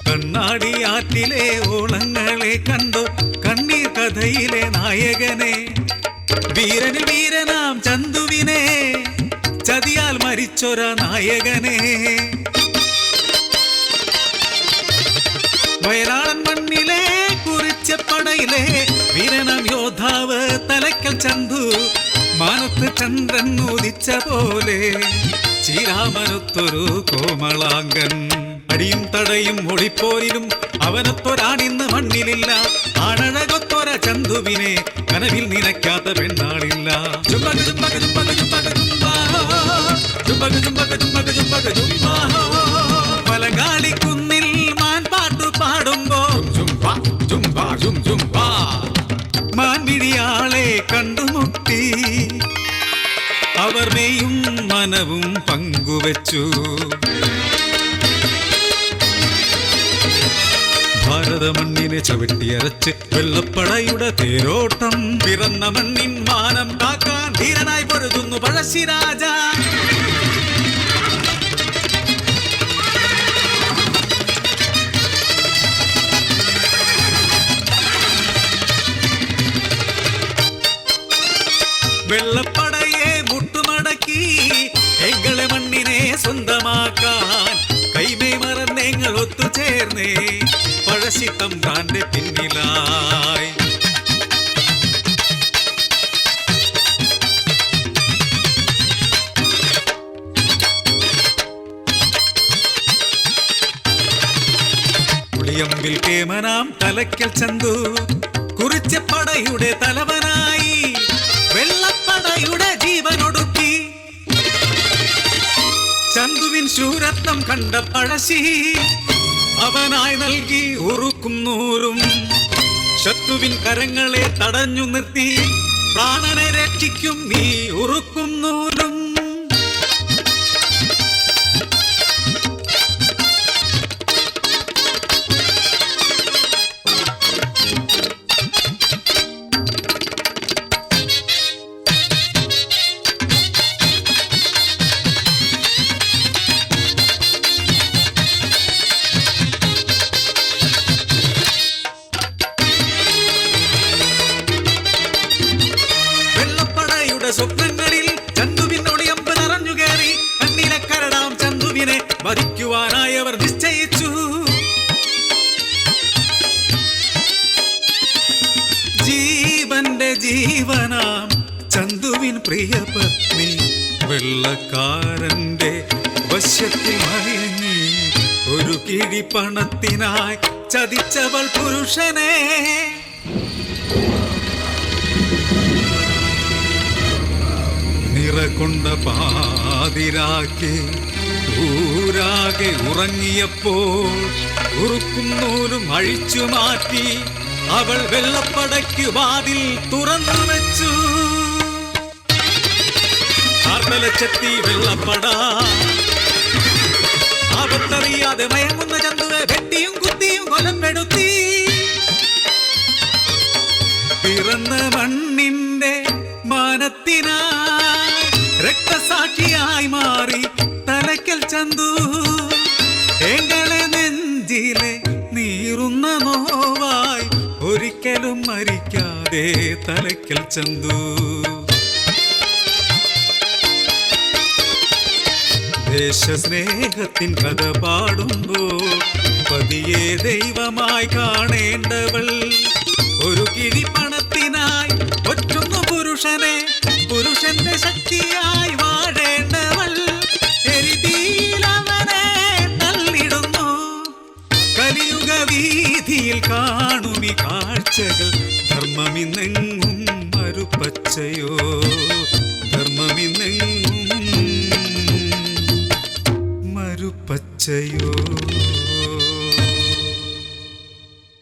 കണ്ണാടിയാറ്റിലെ ഓളങ്ങളെ കണ്ടു കണ്ണീർ കഥയിലെ നായകനെ, വീരനിൽ വീരനാം ചന്തുവിനെ ചതിയാൽ മരിച്ചൊര നായകനെ, വയലാളൻ മണ്ണിലെ കുറിച്ചപ്പടയിലെ വീരനാം യോദ്ധാവ് തലയ്ക്കൽ ചന്തു, മാനത്ത് ചന്ദ്രൻ ഉദിച്ച പോലെ ചീരാമരത്തൊരു കോമളാങ്കൻ, അടിയും തടയും ഒളിപ്പോരിലും അവനത്തൊരാണിന്ന് മണ്ണിലില്ല, ആണഴകൊത്തൊര ചന്തുവിനെ കനവിൽ നിനക്കാത്ത പെണ്ണാളില്ല. മലകാളിക്കുന്നിൽ മാൻ പാട്ടു പാടുമ്പോ മാൻവിഴിയാളെ കണ്ടുമുട്ടി, അവർ മെയ്യും മനവും പങ്കുവച്ചു. ഭാരത മണ്ണിനെ ചവിട്ടിയരച്ച് വെള്ളപ്പടയുടെ തേരോട്ടം, പിറന്ന മണ്ണിൻ മാനം കാക്കാൻ ധീരനായി പൊരുതുന്നു പഴശ്ശിരാജ. വെള്ളപ്പടയെ മുട്ടുമടക്കി എങ്ങളെ മണ്ണിനെ സ്വന്തമാക്കാൻ കൈമേ മറന്നെങ്ങൾ ഒത്തുചേർന്നേ പഴശ്ശിത്തമ്പ്രാന്റെ പിന്നിലായി. പുളിയമ്പിൽ കേമനാം തലയ്ക്കൽ ചന്തു കുറിച്ചപ്പടയുടെ തലവനായി വെള്ളപ്പടയുടെ ജീവനൊടുക്കി. ചന്തുവിൻ ശൂരത്വം കണ്ട പഴശ്ശി അവനായി നൽകി ഉറുക്കും നൂറും, ശത്രുവിൻ കരങ്ങളെ തടഞ്ഞു നിർത്തി പ്രാണനെ രക്ഷിക്കും നീ ഉറുക്കും നൂലും. സ്വപ്നങ്ങളിൽ ചന്തുവിനൊളിയമ്പ് നിറഞ്ഞു കയറി കണ്ണിലക്കരടാം ചന്തുവിനെ വധിക്കുവാനായവർ നിശ്ചയിച്ചു. ജീവന്റെ ജീവനാം ചന്തുവിൻ പ്രിയ പത്നി വെള്ളക്കാരന്റെ വശ്യത്തിൽ മയങ്ങി ഒരു കിഴിപ്പണത്തിനായി ചതിച്ചവൾ പുരുഷനെ. നിറകൊണ്ട പാതിരാക്കി ഊരാകെ ഉറങ്ങിയപ്പോൾ ഉറുക്കും നൂലും അഴിച്ചു മാറ്റി അവൾ വെള്ളപ്പടയ്ക്ക് വാതിൽ തുറന്നു വെച്ചു. ആർത്തലച്ചെത്തി വെള്ളപ്പട ആപത്തറിയാതെ മയങ്ങുന്ന ചന്തുവെ വെട്ടിയും കുത്തിയും കൊലപ്പെടുത്തി. പിറന്ന മണ്ണിന്റെ മാനത്തിനായി രക്തസാക്ഷിയായി മാറി തലയ്ക്കൽ ചന്തു. എങ്ങളെ നെഞ്ചിലെ നീറുന്ന നോവായി ഒരിക്കലും മരിക്കാതെ തലയ്ക്കൽ ചന്തു. ദേശസ്നേഹത്തിൻ കഥ പാടുമ്പോൾ പതിയെ ദൈവമായി കാണേണ്ടവൾ ഒരു കിഴിപ്പണത്തിനായി ഒറ്റുന്നു പുരുഷനെ, പുരുഷന്റെ ശക്തിയായി വാഴേണ്ടവൾ എരിതീലവനെ തള്ളിടുന്നു. കലിയുഗ വീതിയിൽ കാണുമി കാഴ്ചകൾ ധർമ്മമിന്നെങ്ങും മരുപ്പച്ചയോ, ധർമ്മമിന്നെങ്ങും മരുപ്പച്ചയോ.